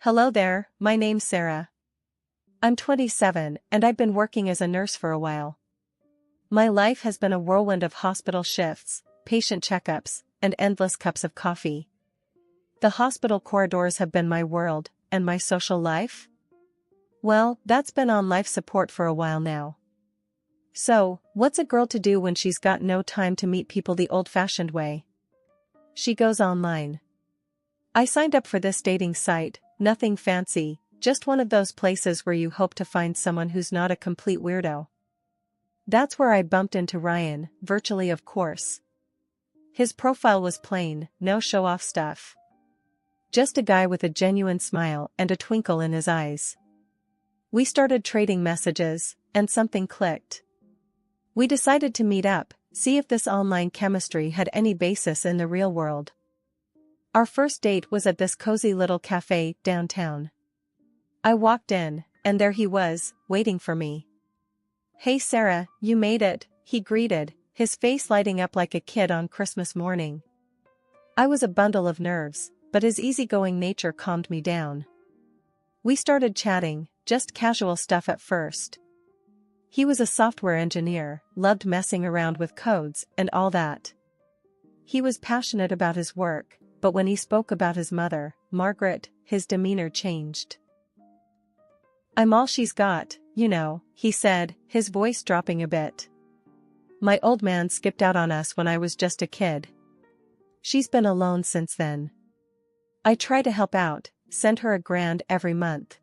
Hello there, my name's Sarah. I'm 27 and I've been working as a nurse for a while. My life has been a whirlwind of hospital shifts, patient checkups, and endless cups of coffee. The hospital corridors have been my world, and my social life? Well, that's been on life support for a while now. So, what's a girl to do when she's got no time to meet people the old-fashioned way? She goes online. I signed up for this dating site, nothing fancy, just one of those places where you hope to find someone who's not a complete weirdo. That's where I bumped into Ryan, virtually of course. His profile was plain, no show-off stuff. Just a guy with a genuine smile and a twinkle in his eyes. We started trading messages, and something clicked. We decided to meet up, see if this online chemistry had any basis in the real world. Our first date was at this cozy little cafe downtown. I walked in, and there he was, waiting for me. "Hey Sarah, you made it," he greeted, his face lighting up like a kid on Christmas morning. I was a bundle of nerves, but his easygoing nature calmed me down. We started chatting, just casual stuff at first. He was a software engineer, loved messing around with codes and all that. He was passionate about his work, but when he spoke about his mother, Margaret, his demeanor changed. "I'm all she's got, you know," he said, his voice dropping a bit. "My old man skipped out on us when I was just a kid. She's been alone since then. I try to help out, send her $1,000 every month.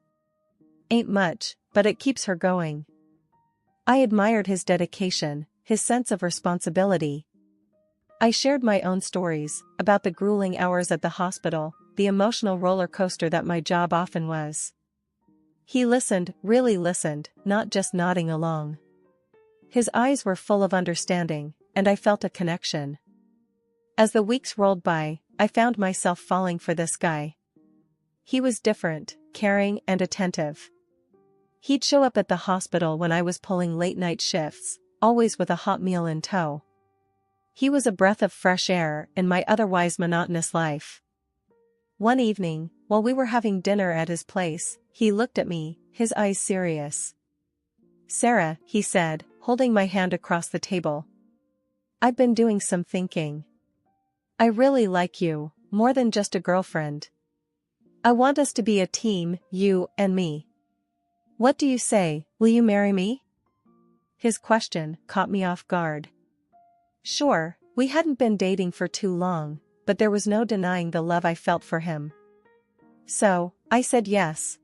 Ain't much, but it keeps her going." I admired his dedication, his sense of responsibility. I shared my own stories, about the grueling hours at the hospital, the emotional roller coaster that my job often was. He listened, really listened, not just nodding along. His eyes were full of understanding, and I felt a connection. As the weeks rolled by, I found myself falling for this guy. He was different, caring and attentive. He'd show up at the hospital when I was pulling late-night shifts, always with a hot meal in tow. He was a breath of fresh air in my otherwise monotonous life. One evening, while we were having dinner at his place, he looked at me, his eyes serious. "Sarah," he said, holding my hand across the table. "I've been doing some thinking. I really like you, more than just a girlfriend. I want us to be a team, you and me. What do you say, will you marry me?" His question caught me off guard. Sure, we hadn't been dating for too long, but there was no denying the love I felt for him. So, I said yes.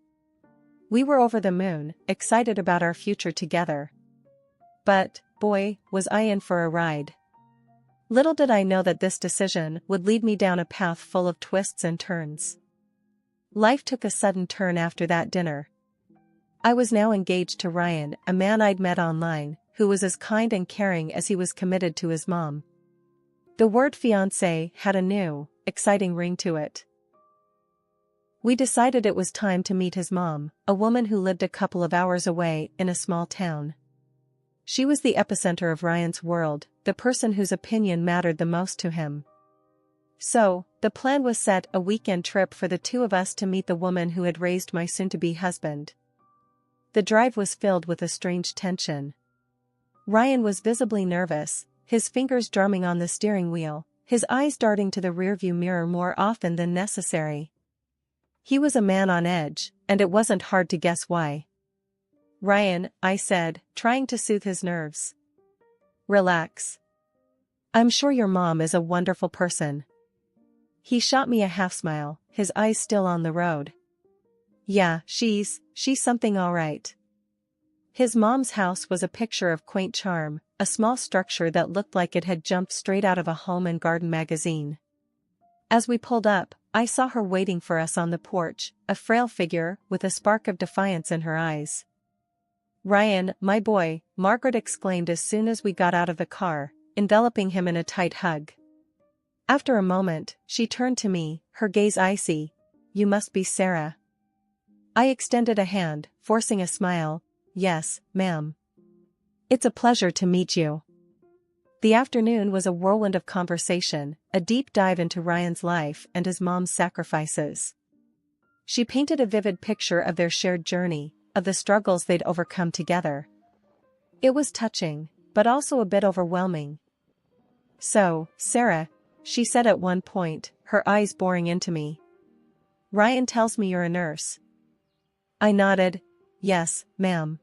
We were over the moon, excited about our future together. But, boy, was I in for a ride. Little did I know that this decision would lead me down a path full of twists and turns. Life took a sudden turn after that dinner. I was now engaged to Ryan, a man I'd met online, who was as kind and caring as he was committed to his mom. The word fiancé had a new, exciting ring to it. We decided it was time to meet his mom, a woman who lived a couple of hours away in a small town. She was the epicenter of Ryan's world, the person whose opinion mattered the most to him. So, the plan was set: a weekend trip for the two of us to meet the woman who had raised my soon-to-be husband. The drive was filled with a strange tension. Ryan was visibly nervous, his fingers drumming on the steering wheel, his eyes darting to the rearview mirror more often than necessary. He was a man on edge, and it wasn't hard to guess why. "Ryan," I said, trying to soothe his nerves. "Relax. I'm sure your mom is a wonderful person." He shot me a half-smile, his eyes still on the road. "Yeah, she's something all right." His mom's house was a picture of quaint charm, a small structure that looked like it had jumped straight out of a home and garden magazine. As we pulled up, I saw her waiting for us on the porch, a frail figure with a spark of defiance in her eyes. "Ryan, my boy," Margaret exclaimed as soon as we got out of the car, enveloping him in a tight hug. After a moment, she turned to me, her gaze icy. "You must be Sarah." I extended a hand, forcing a smile. "Yes, ma'am. It's a pleasure to meet you." The afternoon was a whirlwind of conversation, a deep dive into Ryan's life and his mom's sacrifices. She painted a vivid picture of their shared journey, of the struggles they'd overcome together. It was touching, but also a bit overwhelming. "So, Sarah," she said at one point, her eyes boring into me. "Ryan tells me you're a nurse." I nodded. "Yes, ma'am.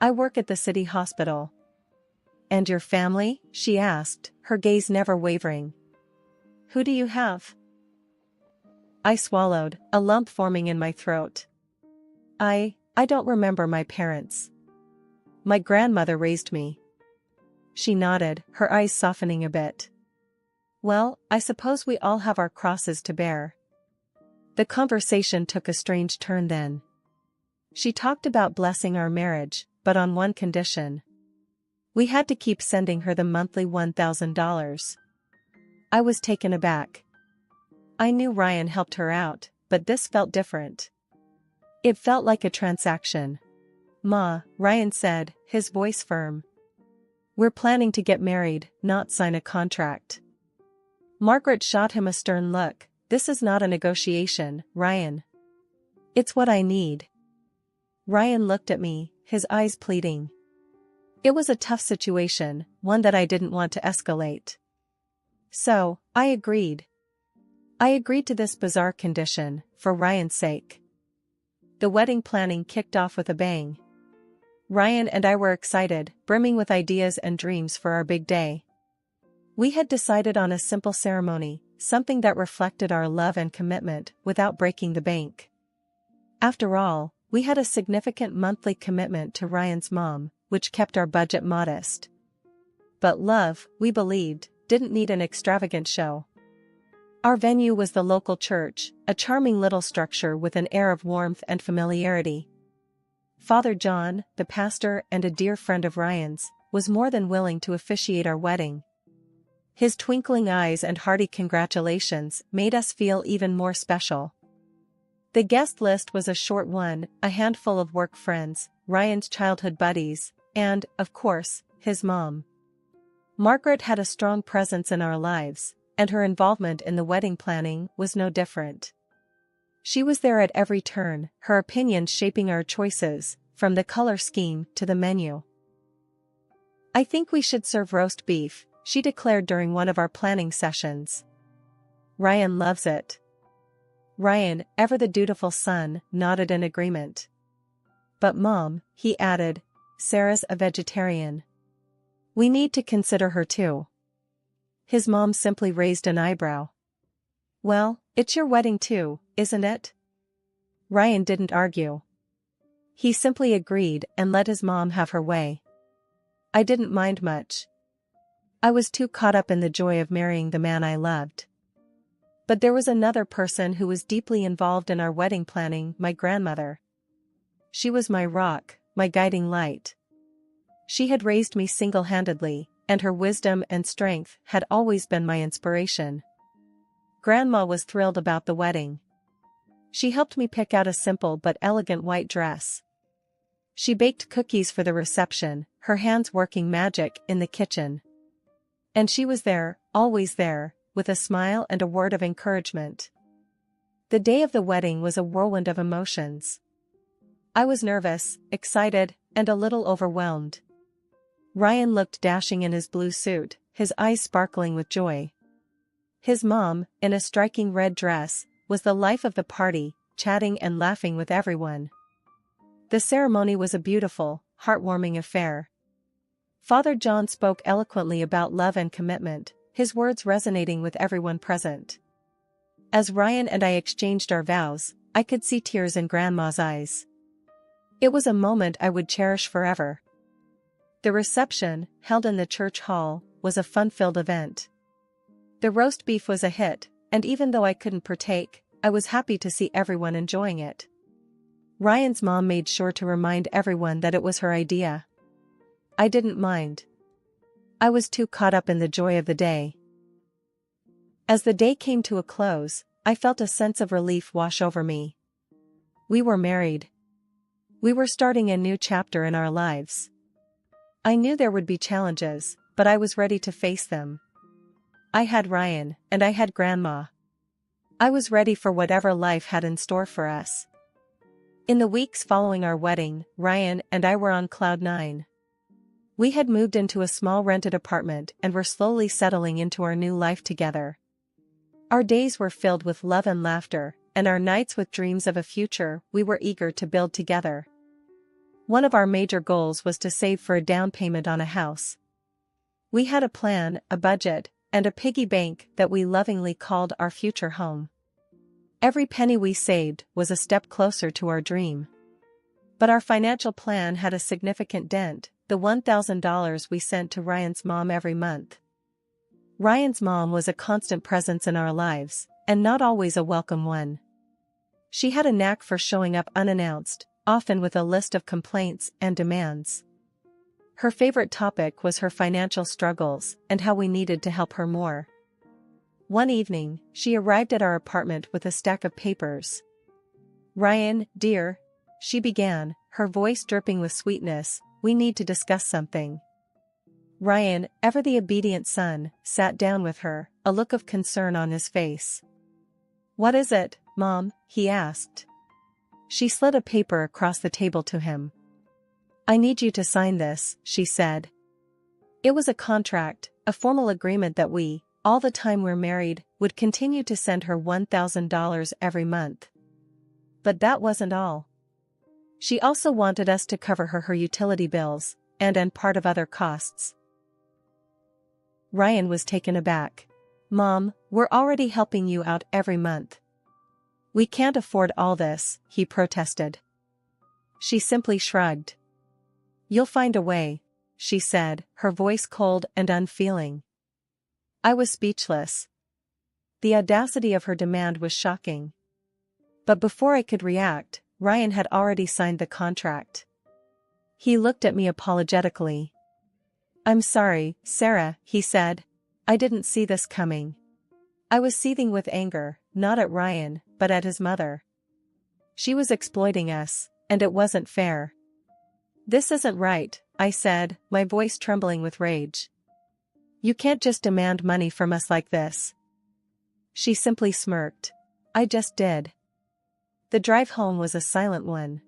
I work at the city hospital." "And your family?" she asked, her gaze never wavering. "Who do you have?" I swallowed, a lump forming in my throat. I don't remember my parents. My grandmother raised me." She nodded, her eyes softening a bit. "Well, I suppose we all have our crosses to bear." The conversation took a strange turn then. She talked about blessing our marriage, but on one condition. We had to keep sending her the monthly $1,000. I was taken aback. I knew Ryan helped her out, but this felt different. It felt like a transaction. "Ma," Ryan said, his voice firm. "We're planning to get married, not sign a contract." Margaret shot him a stern look. "This is not a negotiation, Ryan. It's what I need." Ryan looked at me, his eyes pleading. It was a tough situation, one that I didn't want to escalate. So, I agreed. I agreed to this bizarre condition, for Ryan's sake. The wedding planning kicked off with a bang. Ryan and I were excited, brimming with ideas and dreams for our big day. We had decided on a simple ceremony, something that reflected our love and commitment without breaking the bank. After all, we had a significant monthly commitment to Ryan's mom, which kept our budget modest. But love, we believed, didn't need an extravagant show. Our venue was the local church, a charming little structure with an air of warmth and familiarity. Father John, the pastor and a dear friend of Ryan's, was more than willing to officiate our wedding. His twinkling eyes and hearty congratulations made us feel even more special. The guest list was a short one, a handful of work friends, Ryan's childhood buddies, and, of course, his mom. Margaret had a strong presence in our lives, and her involvement in the wedding planning was no different. She was there at every turn, her opinions shaping our choices, from the color scheme to the menu. "I think we should serve roast beef," she declared during one of our planning sessions. "Ryan loves it." Ryan, ever the dutiful son, nodded in agreement. "But Mom," he added, "Sarah's a vegetarian. We need to consider her too." His mom simply raised an eyebrow. "Well, it's your wedding too, isn't it?" Ryan didn't argue. He simply agreed and let his mom have her way. I didn't mind much. I was too caught up in the joy of marrying the man I loved. But there was another person who was deeply involved in our wedding planning, my grandmother. She was my rock, my guiding light. She had raised me single-handedly, and her wisdom and strength had always been my inspiration. Grandma was thrilled about the wedding. She helped me pick out a simple but elegant white dress. She baked cookies for the reception, her hands working magic in the kitchen. And she was there, always there, with a smile and a word of encouragement. The day of the wedding was a whirlwind of emotions. I was nervous, excited, and a little overwhelmed. Ryan looked dashing in his blue suit, his eyes sparkling with joy. His mom, in a striking red dress, was the life of the party, chatting and laughing with everyone. The ceremony was a beautiful, heartwarming affair. Father John spoke eloquently about love and commitment, his words resonating with everyone present. As Ryan and I exchanged our vows, I could see tears in Grandma's eyes. It was a moment I would cherish forever. The reception, held in the church hall, was a fun-filled event. The roast beef was a hit, and even though I couldn't partake, I was happy to see everyone enjoying it. Ryan's mom made sure to remind everyone that it was her idea. I didn't mind. I was too caught up in the joy of the day. As the day came to a close, I felt a sense of relief wash over me. We were married. We were starting a new chapter in our lives. I knew there would be challenges, but I was ready to face them. I had Ryan, and I had Grandma. I was ready for whatever life had in store for us. In the weeks following our wedding, Ryan and I were on cloud nine. We had moved into a small rented apartment and were slowly settling into our new life together. Our days were filled with love and laughter, and our nights with dreams of a future we were eager to build together. One of our major goals was to save for a down payment on a house. We had a plan, a budget, and a piggy bank that we lovingly called our future home. Every penny we saved was a step closer to our dream. But our financial plan had a significant dent: the $1,000 we sent to Ryan's mom every month. Ryan's mom was a constant presence in our lives, and not always a welcome one. She had a knack for showing up unannounced, often with a list of complaints and demands. Her favorite topic was her financial struggles and how we needed to help her more. One evening, she arrived at our apartment with a stack of papers. "Ryan, dear," she began, her voice dripping with sweetness, "we need to discuss something." Ryan, ever the obedient son, sat down with her, a look of concern on his face. "What is it, Mom?" he asked. She slid a paper across the table to him. "I need you to sign this," she said. It was a contract, a formal agreement that we, all the time we're married, would continue to send her $1,000 every month. But that wasn't all. She also wanted us to cover her utility bills, and part of other costs. Ryan was taken aback. "Mom, we're already helping you out every month. We can't afford all this," he protested. She simply shrugged. "You'll find a way," she said, her voice cold and unfeeling. I was speechless. The audacity of her demand was shocking. But before I could react, Ryan had already signed the contract. He looked at me apologetically. "I'm sorry, Sarah," he said. "I didn't see this coming." I was seething with anger, not at Ryan, but at his mother. She was exploiting us, and it wasn't fair. "This isn't right," I said, my voice trembling with rage. "You can't just demand money from us like this." She simply smirked. "I just did." The drive home was a silent one.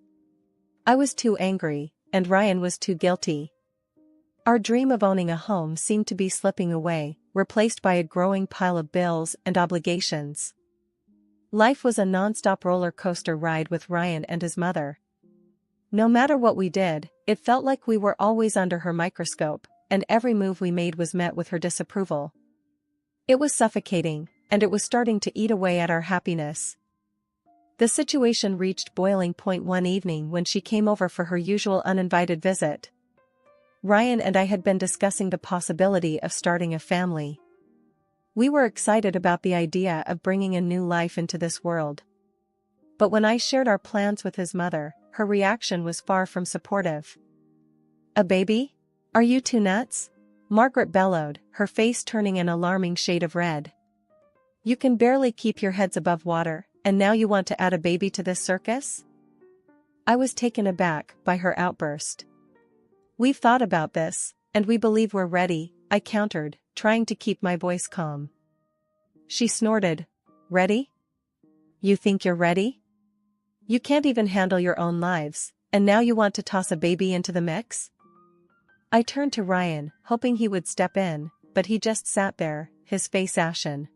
I was too angry, and Ryan was too guilty. Our dream of owning a home seemed to be slipping away, replaced by a growing pile of bills and obligations. Life was a non-stop roller coaster ride with Ryan and his mother. No matter what we did, it felt like we were always under her microscope, and every move we made was met with her disapproval. It was suffocating, and it was starting to eat away at our happiness. The situation reached boiling point one evening when she came over for her usual uninvited visit. Ryan and I had been discussing the possibility of starting a family. We were excited about the idea of bringing a new life into this world. But when I shared our plans with his mother, her reaction was far from supportive. "A baby? Are you two nuts?" Margaret bellowed, her face turning an alarming shade of red. "You can barely keep your heads above water, and now you want to add a baby to this circus?" I was taken aback by her outburst. "We've thought about this, and we believe we're ready," I countered, trying to keep my voice calm. She snorted. "Ready? You think you're ready? You can't even handle your own lives, and now you want to toss a baby into the mix?" I turned to Ryan, hoping he would step in, but he just sat there, his face ashen.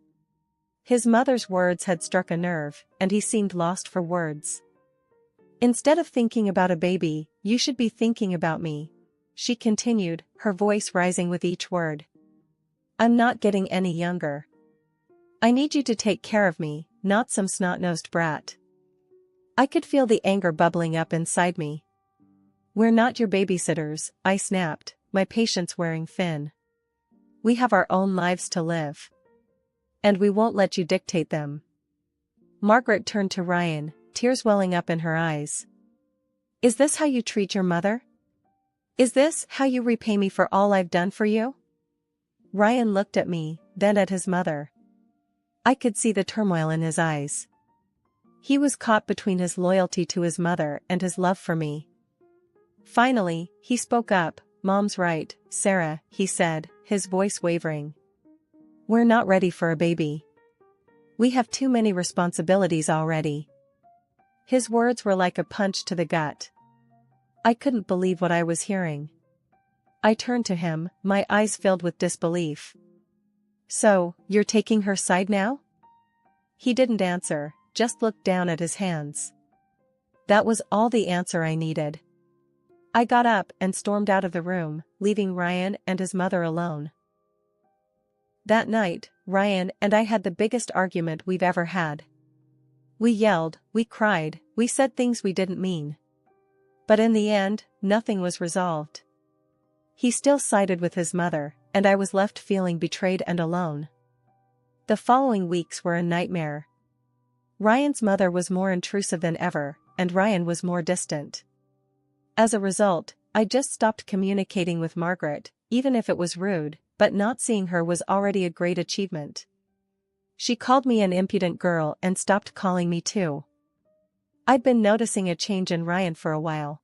His mother's words had struck a nerve, and he seemed lost for words. "Instead of thinking about a baby, you should be thinking about me," she continued, her voice rising with each word. "I'm not getting any younger. I need you to take care of me, not some snot-nosed brat." I could feel the anger bubbling up inside me. "We're not your babysitters," I snapped, my patience wearing thin. "We have our own lives to live. And we won't let you dictate them." Margaret turned to Ryan, tears welling up in her eyes. "Is this how you treat your mother? Is this how you repay me for all I've done for you?" Ryan looked at me, then at his mother. I could see the turmoil in his eyes. He was caught between his loyalty to his mother and his love for me. Finally, he spoke up. "Mom's right, Sarah," he said, his voice wavering. "We're not ready for a baby. We have too many responsibilities already." His words were like a punch to the gut. I couldn't believe what I was hearing. I turned to him, my eyes filled with disbelief. "So, you're taking her side now?" He didn't answer, just looked down at his hands. That was all the answer I needed. I got up and stormed out of the room, leaving Ryan and his mother alone. That night, Ryan and I had the biggest argument we've ever had. We yelled, we cried, we said things we didn't mean. But in the end, nothing was resolved. He still sided with his mother, and I was left feeling betrayed and alone. The following weeks were a nightmare. Ryan's mother was more intrusive than ever, and Ryan was more distant. As a result, I just stopped communicating with Margaret, even if it was rude, but not seeing her was already a great achievement. She called me an impudent girl and stopped calling me too. I'd been noticing a change in Ryan for a while.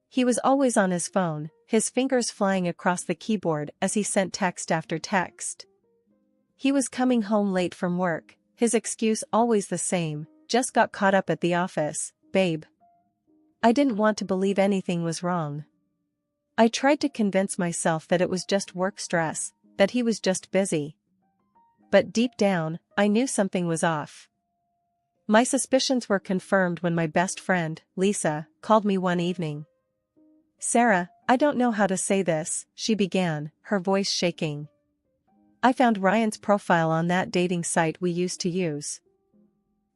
He was always on his phone, his fingers flying across the keyboard as he sent text after text. He was coming home late from work, his excuse always the same, "Just got caught up at the office, babe." I didn't want to believe anything was wrong. I tried to convince myself that it was just work stress, that he was just busy. But deep down, I knew something was off. My suspicions were confirmed when my best friend, Lisa, called me one evening. "Sarah, I don't know how to say this," she began, her voice shaking. "I found Ryan's profile on that dating site we used to use."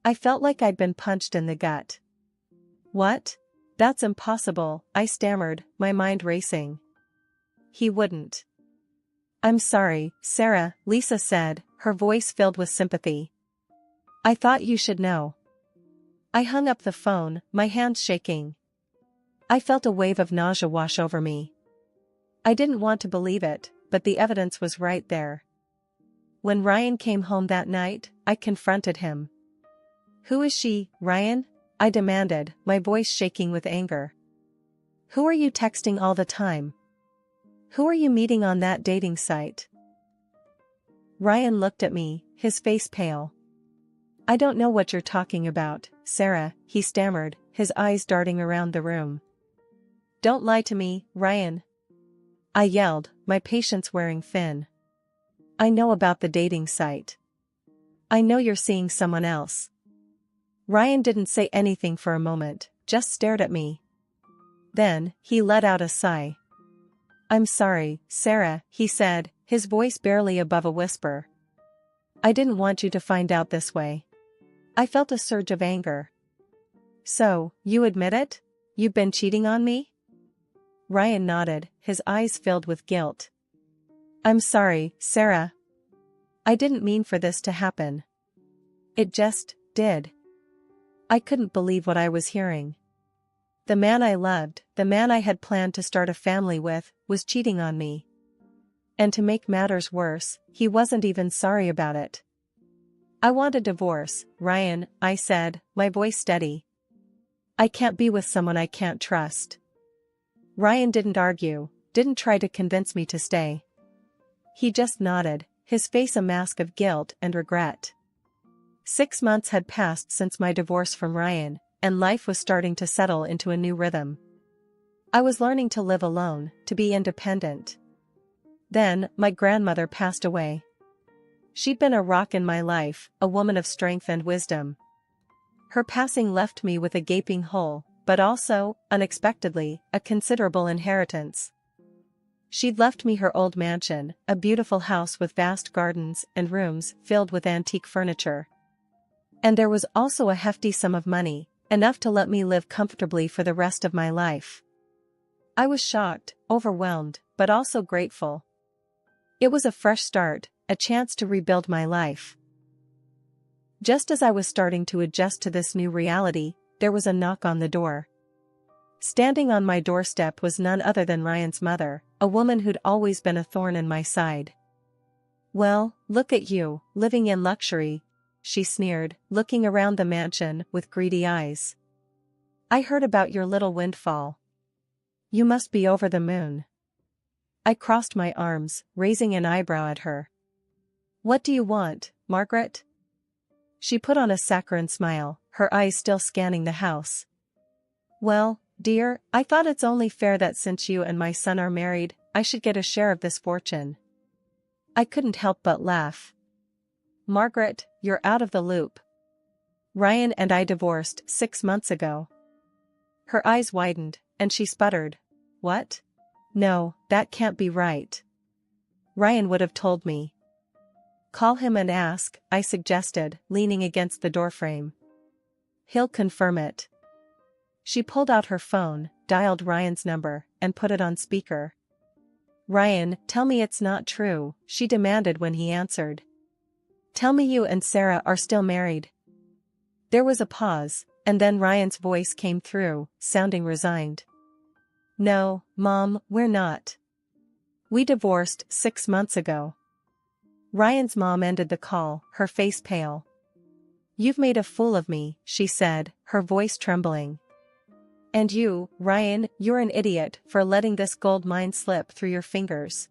I felt like I'd been punched in the gut. "What? That's impossible," I stammered, my mind racing. "He wouldn't." "I'm sorry, Sarah," Lisa said, her voice filled with sympathy. "I thought you should know." I hung up the phone, my hands shaking. I felt a wave of nausea wash over me. I didn't want to believe it, but the evidence was right there. When Ryan came home that night, I confronted him. "Who is she, Ryan?" I demanded, my voice shaking with anger. "Who are you texting all the time? Who are you meeting on that dating site?" Ryan looked at me, his face pale. "I don't know what you're talking about, Sarah," he stammered, his eyes darting around the room. "Don't lie to me, Ryan," I yelled, my patience wearing thin. "I know about the dating site. I know you're seeing someone else." Ryan didn't say anything for a moment, just stared at me. Then, he let out a sigh. "I'm sorry, Sarah," he said, his voice barely above a whisper. "I didn't want you to find out this way." I felt a surge of anger. "So, you admit it? You've been cheating on me?" Ryan nodded, his eyes filled with guilt. "I'm sorry, Sarah. I didn't mean for this to happen. It just did." I couldn't believe what I was hearing. The man I loved, the man I had planned to start a family with, was cheating on me. And to make matters worse, he wasn't even sorry about it. "I want a divorce, Ryan," I said, my voice steady. "I can't be with someone I can't trust." Ryan didn't argue, didn't try to convince me to stay. He just nodded, his face a mask of guilt and regret. 6 months had passed since my divorce from Ryan, and life was starting to settle into a new rhythm. I was learning to live alone, to be independent. Then, my grandmother passed away. She'd been a rock in my life, a woman of strength and wisdom. Her passing left me with a gaping hole, but also, unexpectedly, a considerable inheritance. She'd left me her old mansion, a beautiful house with vast gardens and rooms filled with antique furniture. And there was also a hefty sum of money, enough to let me live comfortably for the rest of my life. I was shocked, overwhelmed, but also grateful. It was a fresh start, a chance to rebuild my life. Just as I was starting to adjust to this new reality, there was a knock on the door. Standing on my doorstep was none other than Ryan's mother, a woman who'd always been a thorn in my side. "Well, look at you, living in luxury," she sneered, looking around the mansion with greedy eyes. "I heard about your little windfall. You must be over the moon." I crossed my arms, raising an eyebrow at her. "What do you want, Margaret?" She put on a saccharine smile, her eyes still scanning the house. Well, dear, I thought it's only fair that since you and my son are married, I should get a share of this fortune. I couldn't help but laugh. Margaret, you're out of the loop. Ryan and I divorced 6 months ago. Her eyes widened, and she sputtered. What? No, that can't be right. Ryan would have told me. Call him and ask, I suggested, leaning against the doorframe. He'll confirm it. She pulled out her phone, dialed Ryan's number, and put it on speaker. Ryan, tell me it's not true, she demanded when he answered. Tell me you and Sarah are still married. There was a pause, and then Ryan's voice came through, sounding resigned. No, Mom, we're not. We divorced 6 months ago. Ryan's mom ended the call, her face pale. You've made a fool of me, she said, her voice trembling. And you, Ryan, you're an idiot for letting this gold mine slip through your fingers.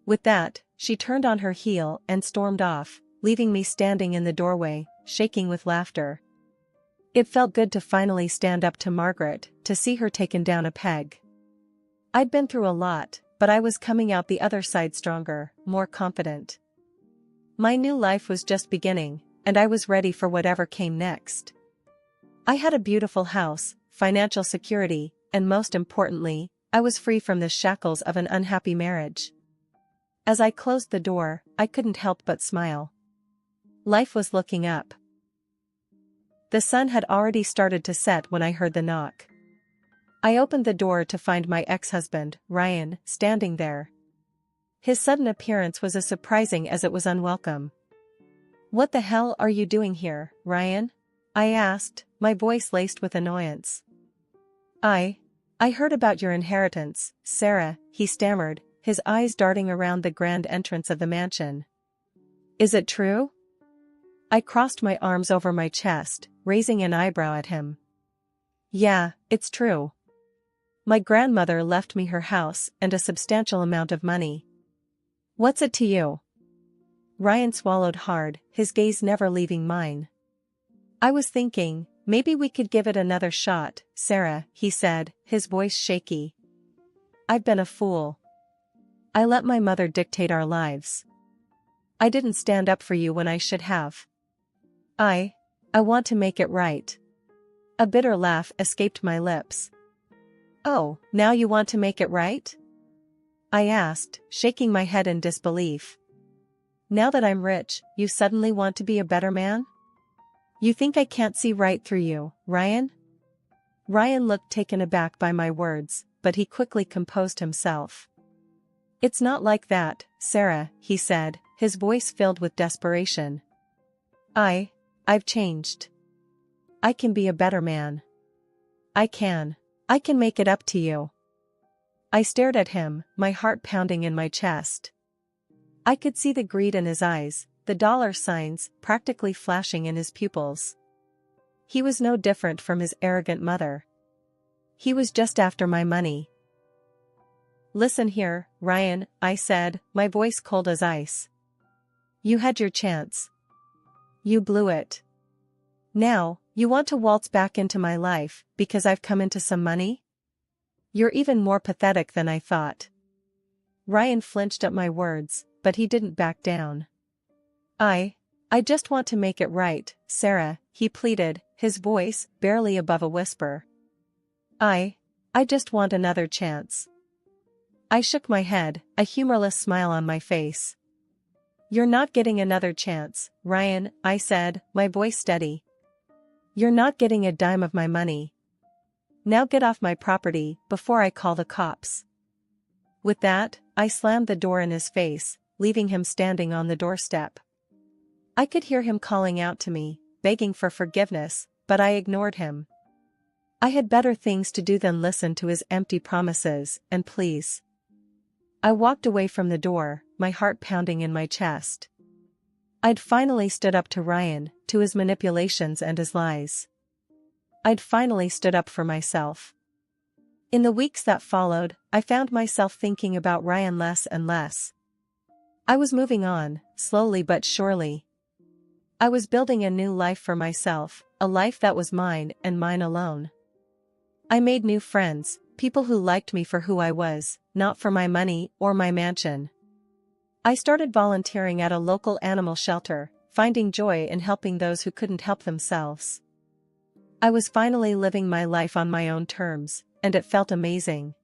With that, she turned on her heel and stormed off, leaving me standing in the doorway, shaking with laughter. It felt good to finally stand up to Margaret, to see her taken down a peg. I'd been through a lot, but I was coming out the other side stronger, more confident. My new life was just beginning, and I was ready for whatever came next. I had a beautiful house, financial security, and most importantly, I was free from the shackles of an unhappy marriage. As I closed the door, I couldn't help but smile. Life was looking up. The sun had already started to set when I heard the knock. I opened the door to find my ex-husband, Ryan, standing there. His sudden appearance was as surprising as it was unwelcome. What the hell are you doing here, Ryan? I asked, my voice laced with annoyance. I heard about your inheritance, Sarah, he stammered, his eyes darting around the grand entrance of the mansion. Is it true? I crossed my arms over my chest, raising an eyebrow at him. Yeah, it's true. My grandmother left me her house and a substantial amount of money. What's it to you? Ryan swallowed hard, his gaze never leaving mine. I was thinking, maybe we could give it another shot, Sarah, he said, his voice shaky. I've been a fool. I let my mother dictate our lives. I didn't stand up for you when I should have. I want to make it right. A bitter laugh escaped my lips. Oh, now you want to make it right? I asked, shaking my head in disbelief. Now that I'm rich, you suddenly want to be a better man? You think I can't see right through you, Ryan? Ryan looked taken aback by my words, but he quickly composed himself. It's not like that, Sarah, he said, his voice filled with desperation. I've changed. I can be a better man. I can make it up to you. I stared at him, my heart pounding in my chest. I could see the greed in his eyes, the dollar signs practically flashing in his pupils. He was no different from his arrogant mother. He was just after my money. Listen here, Ryan, I said, my voice cold as ice. You had your chance. You blew it. Now, you want to waltz back into my life because I've come into some money? You're even more pathetic than I thought. Ryan flinched at my words, but he didn't back down. I just want to make it right, Sarah, he pleaded, his voice barely above a whisper. I just want another chance. I shook my head, a humorless smile on my face. You're not getting another chance, Ryan, I said, my voice steady. You're not getting a dime of my money. Now get off my property before I call the cops. With that, I slammed the door in his face, leaving him standing on the doorstep. I could hear him calling out to me, begging for forgiveness, but I ignored him. I had better things to do than listen to his empty promises and pleas. I walked away from the door, my heart pounding in my chest. I'd finally stood up to Ryan, to his manipulations and his lies. I'd finally stood up for myself. In the weeks that followed, I found myself thinking about Ryan less and less. I was moving on, slowly but surely. I was building a new life for myself, a life that was mine and mine alone. I made new friends, people who liked me for who I was, not for my money or my mansion. I started volunteering at a local animal shelter, finding joy in helping those who couldn't help themselves. I was finally living my life on my own terms, and it felt amazing.